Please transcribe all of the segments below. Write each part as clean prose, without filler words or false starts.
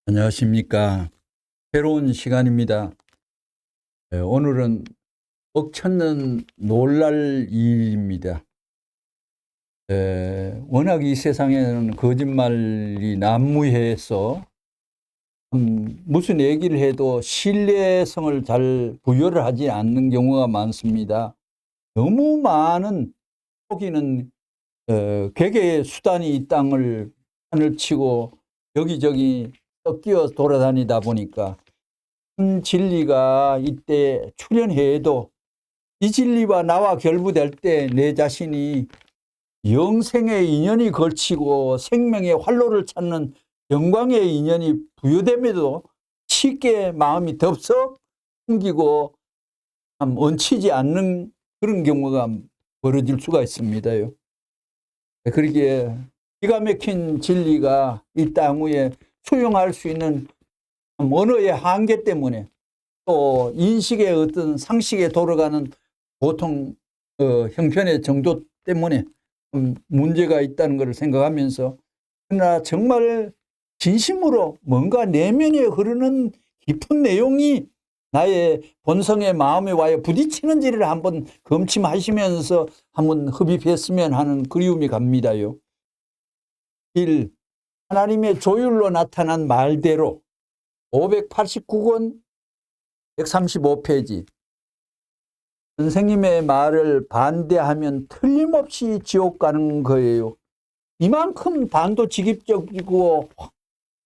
안녕하십니까. 새로운 시간입니다. 오늘은 억천는 놀랄 일입니다. 워낙 이 세상에는 거짓말이 난무해서 무슨 얘기를 해도 신뢰성을 잘 부여를 하지 않는 경우가 많습니다. 너무 많은 속이는 개개의 수단이 이 땅을 하늘 치고 여기저기 섞여 돌아다니다 보니까 큰 진리가 이때 출현해도 이 진리와 나와 결부될 때 내 자신이 영생의 인연이 걸치고 생명의 활로를 찾는 영광의 인연이 부여됨에도 쉽게 마음이 덥석 숨기고 참 얹히지 않는 그런 경우가 벌어질 수가 있습니다요. 그러기에 기가 막힌 진리가 이 땅 위에 수용할 수 있는 언어의 한계 때문에 또 인식의 어떤 상식에 돌아가는 보통 형편의 정도 때문에 문제가 있다는 것을 생각하면서, 그러나 정말 진심으로 뭔가 내면에 흐르는 깊은 내용이 나의 본성의 마음에 와요 부딪히는지를 한번 검침하시면서 한번 흡입했으면 하는 그리움이 갑니다요. 1. 하나님의 조율로 나타난 말대로 589권 135페이지. 선생님의 말을 반대하면 틀림없이 지옥 가는 거예요. 이만큼 단도직입적이고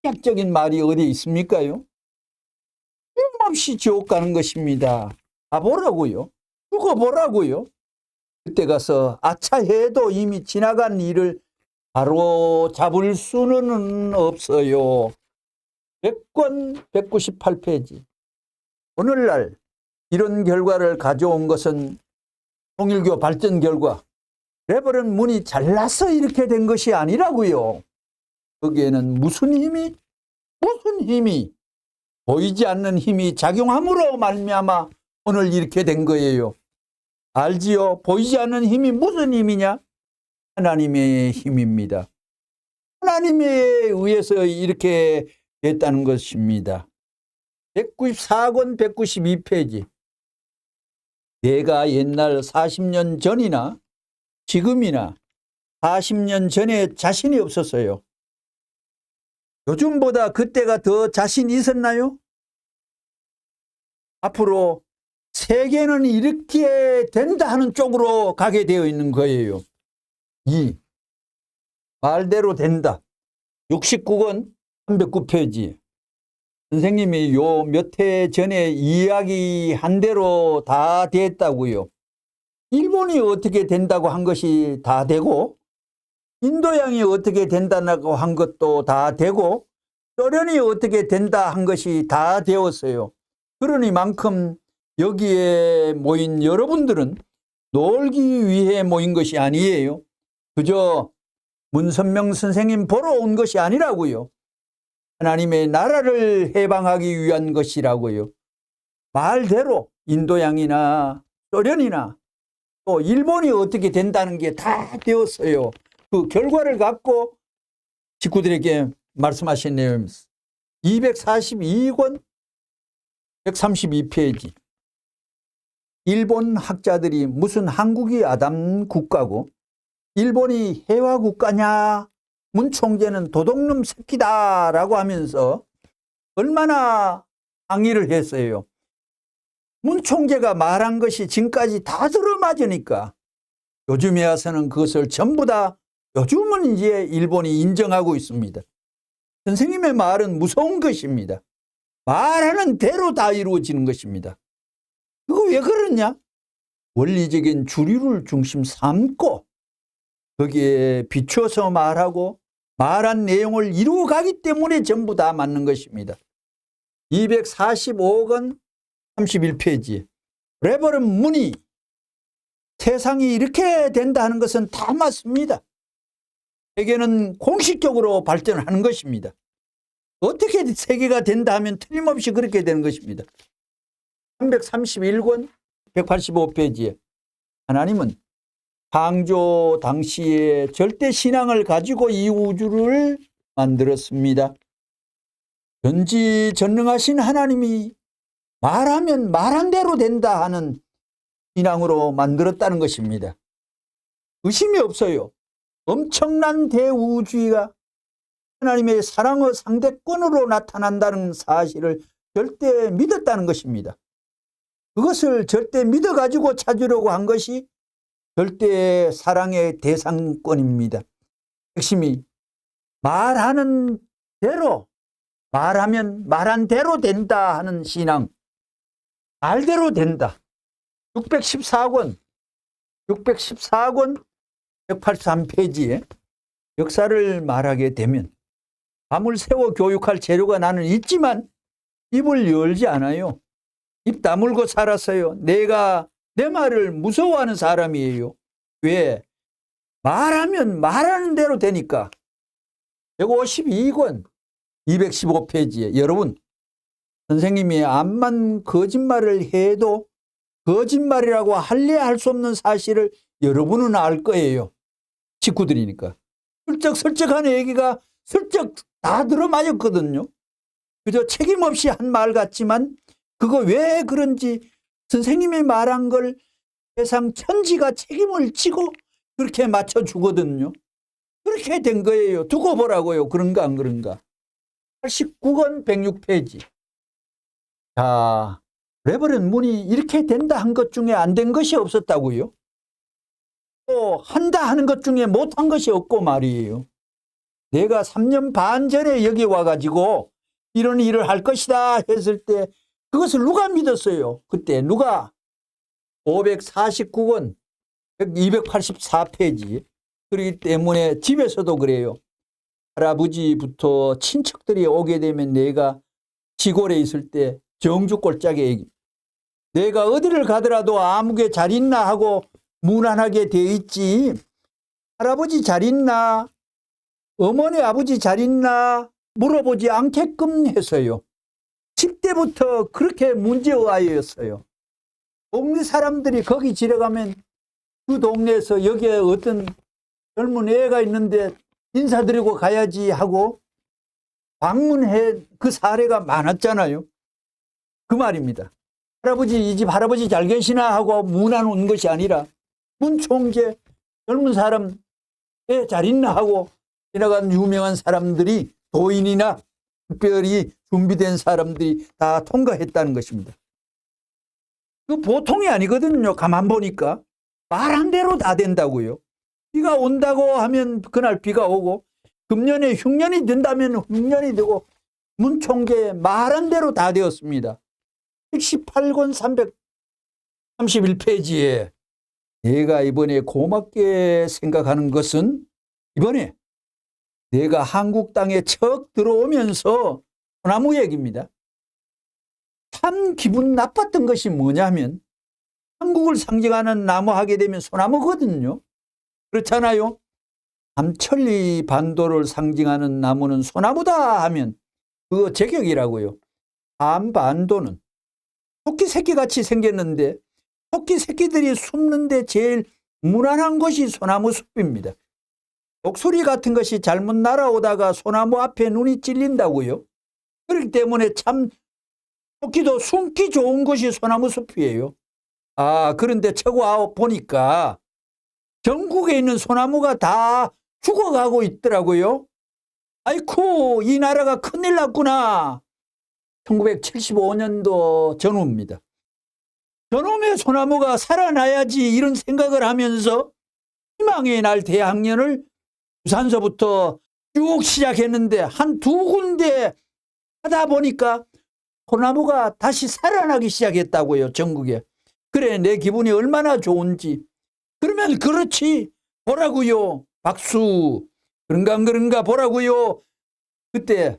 확약적인 말이 어디 있습니까요? 틀림없이 지옥 가는 것입니다. 가보라고요. 두고 보라고요. 그때 가서 아차 해도 이미 지나간 일을 바로 잡을 수는 없어요. 100권 198페이지. 오늘날 이런 결과를 가져온 것은 통일교 발전 결과 레버런 문이 잘나서 이렇게 된 것이 아니라고요. 거기에는 무슨 힘이 보이지 않는 힘이 작용함으로 말미암아 오늘 이렇게 된 거예요. 알지요? 보이지 않는 힘이 무슨 힘이냐? 하나님의 힘입니다. 하나님에 의해서 이렇게 됐다는 것입니다. 194권 192페이지. 내가 옛날 40년 전이나 지금이나 40년 전에 자신이 없었어요. 요즘보다 그때가 더 자신이 있었나요? 앞으로 세계는 이렇게 된다 하는 쪽으로 가게 되어 있는 거예요. 2. 말대로 된다. 69권 309페이지. 선생님이 요 몇 해 전에 이야기한 대로 다 됐다고요. 일본이 어떻게 된다고 한 것이 다 되고, 인도양이 어떻게 된다고 한 것도 다 되고, 소련이 어떻게 된다 한 것이 다 되었어요. 그러니만큼 여기에 모인 여러분들은 놀기 위해 모인 것이 아니에요. 그저 문선명 선생님 보러 온 것이 아니라고요. 하나님의 나라를 해방하기 위한 것이라고요. 말대로 인도양이나 소련이나 또 일본이 어떻게 된다는 게 다 되었어요. 그 결과를 갖고 식구들에게 말씀하신 내용입니다. 242권 132페이지. 일본 학자들이 무슨 한국이 아담 국가고 일본이 해화 국가냐, 문 총재는 도둑놈 새끼다라고 하면서 얼마나 항의를 했어요. 문 총재가 말한 것이 지금까지 다 들어맞으니까 요즘에 와서는 그것을 전부 다 요즘은 이제 일본이 인정하고 있습니다. 선생님의 말은 무서운 것입니다. 말하는 대로 다 이루어지는 것입니다. 그거 왜 그러냐? 원리적인 주류를 중심 삼고 거기에 비춰서 말하고 말한 내용을 이루어가기 때문에 전부 다 맞는 것입니다. 245권 31페이지. 레버런 문이 세상이 이렇게 된다 하는 것은 다 맞습니다. 세계는 공식적으로 발전하는 것입니다. 어떻게 세계가 된다 하면 틀림없이 그렇게 되는 것입니다. 331권 185페이지에 하나님은 창조 당시에 절대 신앙을 가지고 이 우주를 만들었습니다. 전지전능하신 하나님이 말하면 말한 대로 된다 하는 신앙으로 만들었다는 것입니다. 의심이 없어요. 엄청난 대우주의가 하나님의 사랑의 상대권으로 나타난다는 사실을 절대 믿었다는 것입니다. 그것을 절대 믿어가지고 찾으려고 한 것이 절대 사랑의 대상권입니다. 핵심이 말하는 대로, 말하면 말한 대로 된다 하는 신앙, 말대로 된다. 614권 183페이지에 역사를 말하게 되면 밤을 새워 교육할 재료가 나는 있지만 입을 열지 않아요. 입 다물고 살았어요. 내가 내 말을 무서워하는 사람이에요. 왜? 말하면 말하는 대로 되니까. 152권 215페이지에 여러분, 선생님이 암만 거짓말을 해도 거짓말이라고 할래야 할 수 없는 사실을 여러분은 알 거예요. 식구들이니까. 슬쩍슬쩍한 얘기가 슬쩍 다 들어맞았거든요. 그저 책임 없이 한 말 같지만 그거 왜 그런지 선생님이 말한 걸 세상 천지가 책임을 지고 그렇게 맞춰주거든요. 그렇게 된 거예요. 두고 보라고요. 그런가 안 그런가. 89권 106페이지. 자, 레버런 문이 이렇게 된다 한 것 중에 안 된 것이 없었다고요. 또 한다 하는 것 중에 못한 것이 없고 말이에요. 내가 3년 반 전에 여기 와가지고 이런 일을 할 것이다 했을 때 그것을 누가 믿었어요? 그때 누가? 549권 284페이지. 그렇기 때문에 집에서도 그래요. 할아버지부터 친척들이 오게 되면 내가 시골에 있을 때 정주골짜기 얘기. 내가 어디를 가더라도 아무개 잘 있나 하고 무난하게 돼 있지. 할아버지 잘 있나? 어머니 아버지 잘 있나? 물어보지 않게끔 해서요. 10대부터 그렇게 문제아이였어요. 동네 사람들이 거기 지나가면 그 동네에서 여기에 어떤 젊은 애가 있는데 인사드리고 가야지 하고 방문해 그 사례가 많았잖아요. 그 말입니다. 할아버지, 이 집 할아버지 잘 계시나 하고 문안 온 것이 아니라 문총재 젊은 사람 애 잘 있나 하고 지나간 유명한 사람들이 도인이나 특별히 준비된 사람들이 다 통과했다는 것입니다. 그 보통이 아니거든요. 가만 보니까 말한 대로 다 된다고요. 비가 온다고 하면 그날 비가 오고 금년에 흉년이 된다면 흉년이 되고 문총재 말한 대로 다 되었습니다. 78권 331페이지에 내가 이번에 고맙게 생각하는 것은 이번에 내가 한국 땅에 척 들어오면서 소나무 얘기입니다. 참 기분 나빴던 것이 뭐냐면 한국을 상징하는 나무 하게 되면 소나무거든요. 그렇잖아요. 남천리 반도를 상징하는 나무는 소나무다 하면 그거 제격이라고요. 한반도는 토끼 새끼같이 생겼는데 토끼 새끼들이 숨는데 제일 무난한 것이 소나무 숲입니다. 독수리 같은 것이 잘못 날아오다가 소나무 앞에 눈이 찔린다고요. 그렇기 때문에 참 토끼도 숨기 좋은 것이 소나무 숲이에요. 아, 그런데 최고 보니까 전국에 있는 소나무가 다 죽어가고 있더라고요. 아이쿠, 이 나라가 큰일 났구나. 1975년도 전후입니다. 저놈의 소나무가 살아나야지 이런 생각을 하면서 희망의 날 대학년을 부산서부터 쭉 시작했는데 한 두 군데 하다 보니까 소나무가 다시 살아나기 시작했다고요. 전국에. 그래, 내 기분이 얼마나 좋은지. 그러면 그렇지 보라고요. 박수. 그런가 안 그런가 보라고요. 그때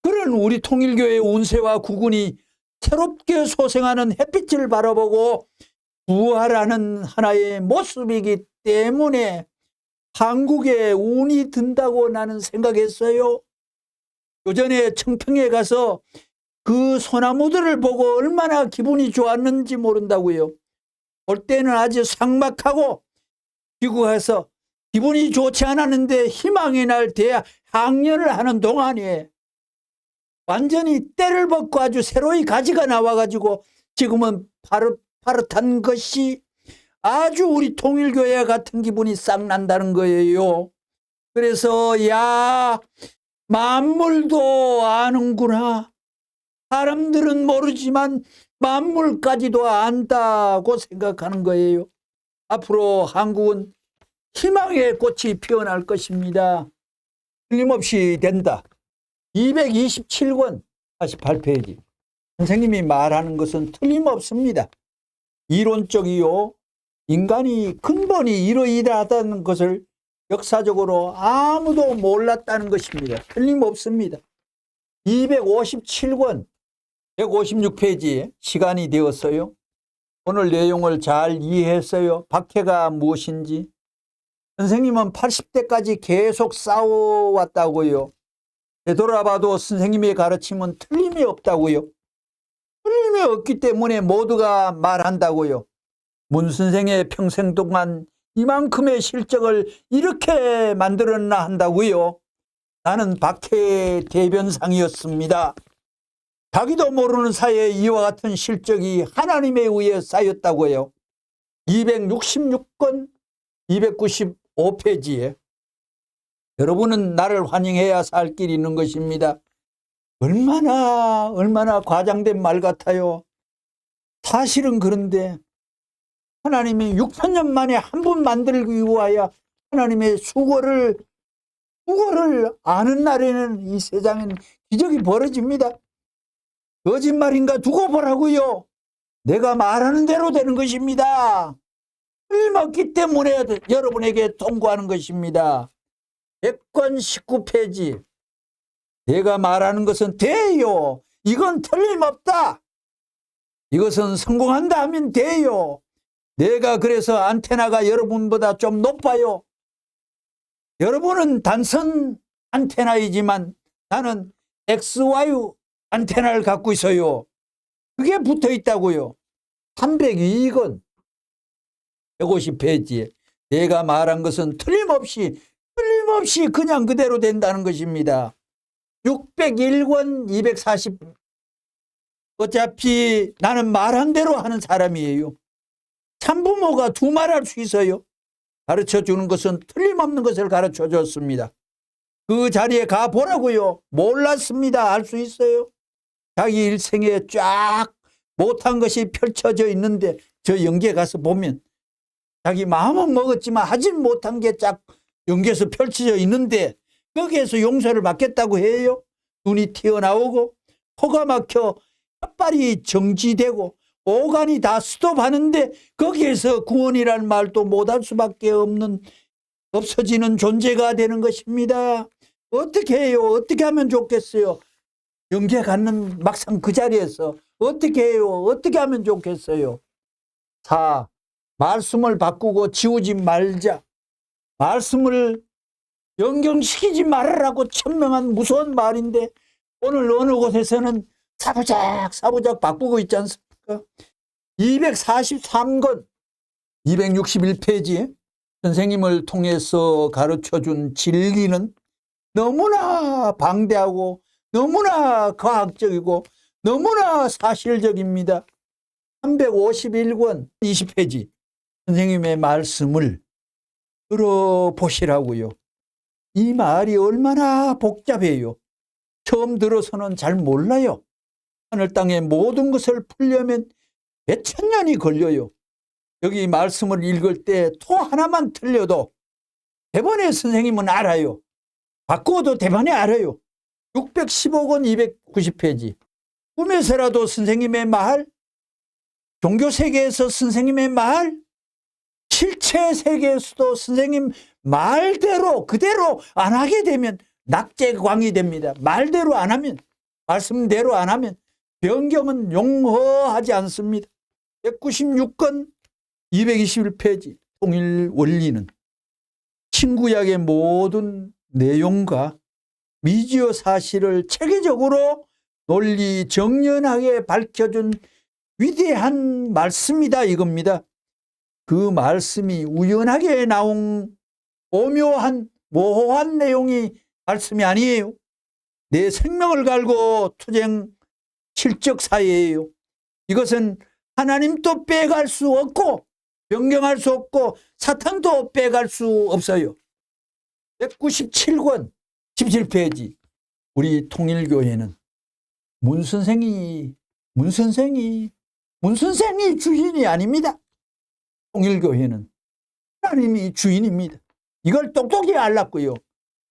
그런 우리 통일교의 운세와 구군이 새롭게 소생하는 햇빛을 바라보고 부활하는 하나의 모습이기 때문에 한국에 운이 든다고 나는 생각했어요. 요전에 청평에 가서 그 소나무들을 보고 얼마나 기분이 좋았는지 모른다고요. 볼 때는 아주 삭막하고 귀국해서 기분이 좋지 않았는데 희망의 날 대학년을 하는 동안에 완전히 때를 벗고 아주 새로이 가지가 나와가지고 지금은 파릇파릇한 것이 아주 우리 통일교회 같은 기분이 싹 난다는 거예요. 그래서 야, 만물도 아는구나. 사람들은 모르지만 만물까지도 안다고 생각하는 거예요. 앞으로 한국은 희망의 꽃이 피어날 것입니다. 틀림없이 된다. 227권 48페이지. 선생님이 말하는 것은 틀림없습니다. 이론적이요. 인간이 근본이 이러이러하다는 것을 역사적으로 아무도 몰랐다는 것입니다. 틀림없습니다. 257권 156페이지에 시간이 되었어요. 오늘 내용을 잘 이해했어요. 박해가 무엇인지. 선생님은 80대까지 계속 싸워왔다고요. 되돌아봐도 선생님의 가르침은 틀림이 없다고요. 틀림이 없기 때문에 모두가 말한다고요. 문 선생의 평생 동안 이만큼의 실적을 이렇게 만들었나 한다고요. 나는 박해의 대변상이었습니다. 자기도 모르는 사이에 이와 같은 실적이 하나님에 의해 쌓였다고요. 266권 295페이지에 여러분은 나를 환영해야 살 길이 있는 것입니다. 얼마나 과장된 말 같아요. 사실은 그런데 하나님이 6천년 만에 한 번 만들기 위하여 하나님의 수고를 아는 날에는 이 세상엔 기적이 벌어집니다. 거짓말인가 두고 보라고요. 내가 말하는 대로 되는 것입니다. 틀림없기 때문에 여러분에게 통고하는 것입니다. 100권 19페이지. 내가 말하는 것은 돼요. 이건 틀림없다. 이것은 성공한다 하면 돼요. 내가 그래서 안테나가 여러분보다 좀 높아요. 여러분은 단선 안테나이지만 나는 XY 안테나를 갖고 있어요. 그게 붙어 있다고요. 302권 150페이지에 내가 말한 것은 틀림없이 그냥 그대로 된다는 것입니다. 601권 240 어차피 나는 말한 대로 하는 사람이에요. 참부모가 두 말할 수 있어요. 가르쳐주는 것은 틀림없는 것을 가르쳐줬습니다. 그 자리에 가보라고요. 몰랐습니다. 알 수 있어요. 자기 일생에 쫙 못한 것이 펼쳐져 있는데 저 연기에 가서 보면 자기 마음은 먹었지만 하진 못한 게 쫙 연기에서 펼쳐져 있는데 거기에서 용서를 받겠다고 해요. 눈이 튀어나오고 코가 막혀 혓발이 정지되고 오간이 다 스톱하는데 거기에서 구원이라는 말도 못할 수밖에 없어지는 존재가 되는 것입니다. 어떻게 해요? 어떻게 하면 좋겠어요? 영계 갖는 막상 그 자리에서 어떻게 해요? 어떻게 하면 좋겠어요? 4. 말씀을 바꾸고 지우지 말자. 말씀을 연경시키지 말으라고 천명한 무서운 말인데 오늘 어느 곳에서는 사부작 바꾸고 있지 않습니까? 243권 261페이지 선생님을 통해서 가르쳐준 진리는 너무나 방대하고 너무나 과학적이고 너무나 사실적입니다. 351권 20페이지 선생님의 말씀을 들어보시라고요. 이 말이 얼마나 복잡해요. 처음 들어서는 잘 몰라요. 하늘 땅의 모든 것을 풀려면 몇천 년이 걸려요. 여기 말씀을 읽을 때 토 하나만 틀려도 대번에 선생님은 알아요. 바꾸어도 대번에 알아요. 615권 290페이지 꿈에서라도 선생님의 말, 종교 세계에서 선생님의 말, 실체 세계에서도 선생님 말대로 그대로 안 하게 되면 낙제광이 됩니다. 말대로 안 하면, 말씀대로 안 하면 변경은 용허하지 않습니다. 196권 221페이지 통일 원리는 신구약의 모든 내용과 미지어 사실을 체계적으로 논리 정연하게 밝혀준 위대한 말씀이다 이겁니다. 그 말씀이 우연하게 나온 오묘한 모호한 내용이 말씀이 아니에요. 내 생명을 갈고 투쟁 실적 사회예요. 이것은 하나님도 빼갈 수 없고 변경할 수 없고 사탄도 빼갈 수 없어요. 197권 17페이지. 우리 통일교회는 문선생이 주인이 아닙니다. 통일교회는 하나님이 주인입니다. 이걸 똑똑히 알았고요.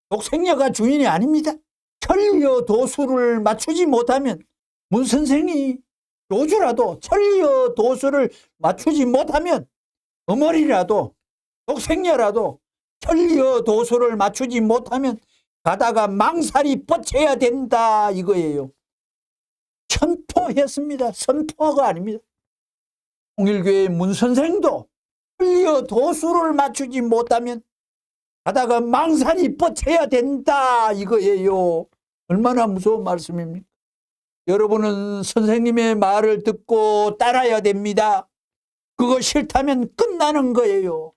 독생녀가 주인이 아닙니다. 천리의 도수를 맞추지 못하면 문선생이 교주라도 천리의 도수를 맞추지 못하면 어머니라도 독생녀라도 천리의 도수를 맞추지 못하면 가다가 망살이 뻗쳐야 된다 이거예요. 선포했습니다. 선포가 아닙니다. 통일교회 문선생도 천리의 도수를 맞추지 못하면 가다가 망살이 뻗쳐야 된다 이거예요. 얼마나 무서운 말씀입니까? 여러분은 선생님의 말을 듣고 따라야 됩니다. 그거 싫다면 끝나는 거예요.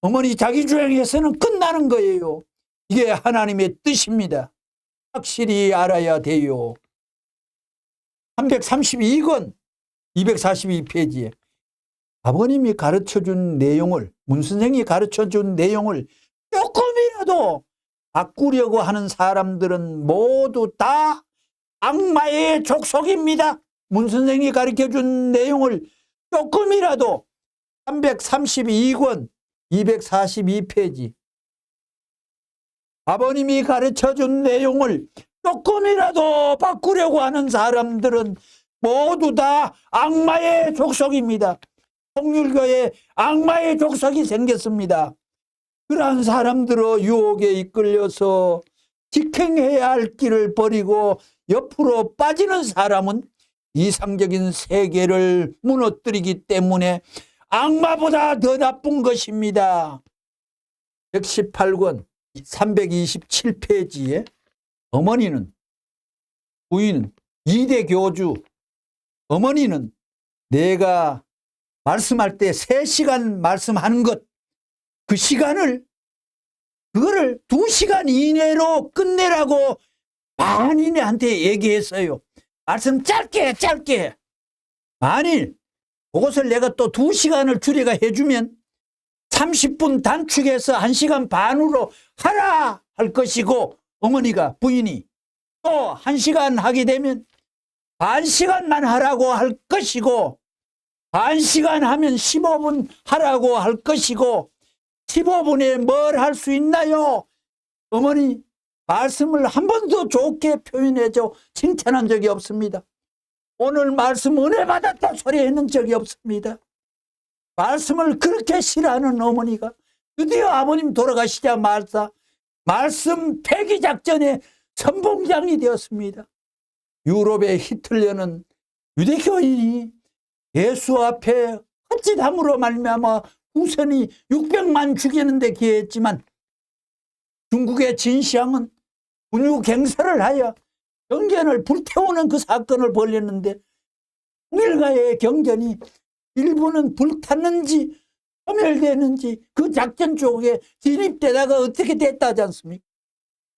어머니 자기 주장해서는 끝나는 거예요. 이게 하나님의 뜻입니다. 확실히 알아야 돼요. 332권 242페이지에 아버님이 가르쳐준 내용을, 문선생이 가르쳐준 내용을 조금이라도 바꾸려고 하는 사람들은 모두 다 악마의 족속입니다. 문선생이 가르쳐준 내용을 조금이라도 332권 242페이지 아버님이 가르쳐준 내용을 조금이라도 바꾸려고 하는 사람들은 모두 다 악마의 족속입니다. 통일교에 악마의 족속이 생겼습니다. 그러한 사람들의 유혹에 이끌려서 직행해야 할 길을 버리고 옆으로 빠지는 사람은 이상적인 세계를 무너뜨리기 때문에 악마보다 더 나쁜 것입니다. 118권 327페이지에 어머니는, 부인은, 2대 교주 어머니는 내가 말씀할 때 3시간 말씀하는 것, 그 시간을 그거를 2시간 이내로 끝내라고 만인한테 얘기했어요. 말씀 짧게 만일 그것을 내가 또 2시간을 줄여가 해주면 30분 단축해서 1시간 반으로 하라 할 것이고 어머니가, 부인이 또 1시간 하게 되면 반시간만 하라고 할 것이고 반시간 하면 15분 하라고 할 것이고 15분에 뭘 할 수 있나요? 어머니 말씀을 한 번도 좋게 표현해줘 칭찬한 적이 없습니다. 오늘 말씀 은혜 받았다 소리했는 적이 없습니다. 말씀을 그렇게 싫어하는 어머니가 드디어 아버님 돌아가시자마자 말씀 폐기 작전의 선봉장이 되었습니다. 유럽의 히틀러는 유대교인이 예수 앞에 헛짓함으로 말미암아 후손이 600만 죽이는데 기여했지만 중국의 진시황은 분유갱설을 하여 경전을 불태우는 그 사건을 벌였는데 통일가의 경전이 일부는 불탔는지 소멸되는지 그 작전 쪽에 진입되다가 어떻게 됐다지 않습니까?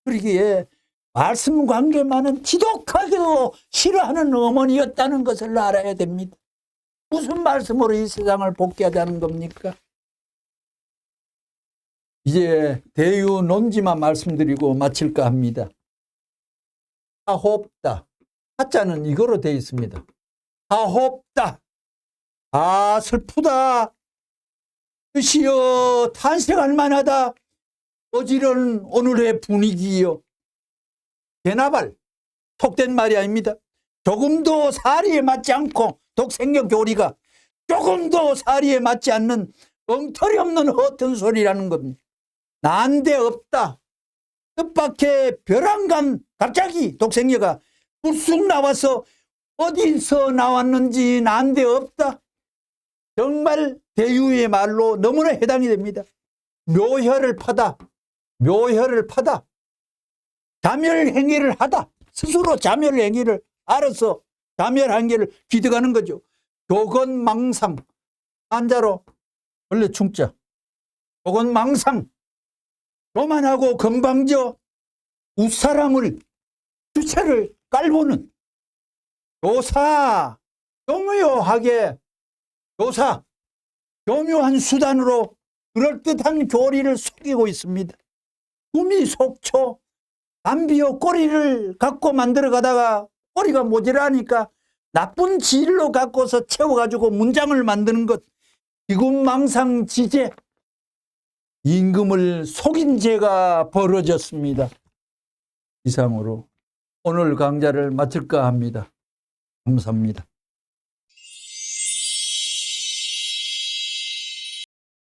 그러기에 말씀 관계만은 지독하게도 싫어하는 어머니였다는 것을 알아야 됩니다. 무슨 말씀으로 이 세상을 복귀하자는 겁니까? 이제 대유 논지만 말씀드리고 마칠까 합니다. 하옵다. 하자는 이거로 되어 있습니다. 하옵다. 아 슬프다. 뜻이여 탄식할 만하다. 어지러운 오늘의 분위기요. 개나발 속된 말이 아닙니다. 조금도 사리에 맞지 않고 독생녀 교리가 조금도 사리에 맞지 않는 엉터리 없는 허튼 소리라는 겁니다. 난데없다. 뜻밖의 벼랑간 갑자기 독생녀가 불쑥 나와서 어디서 나왔는지 난데없다. 정말 대유의 말로 너무나 해당이 됩니다. 묘혈을 파다. 묘혈을 파다. 자멸행위를 하다. 스스로 자멸행위를 알아서 자멸행위를 기득하는 거죠. 교건망상. 한자로 원래 중자. 교건망상. 교만하고 건방져 웃사람을 주체를 깔보는 교사, 교묘하게 교사, 교묘한 수단으로 그럴듯한 교리를 속이고 있습니다. 구미 속초 담비오 꼬리를 갖고 만들어 가다가 꼬리가 모자라니까 나쁜 질로 갖고서 채워가지고 문장을 만드는 것, 기군망상지제, 임금을 속인 죄가 벌어졌습니다. 이상으로 오늘 강좌를 마칠까 합니다. 감사합니다.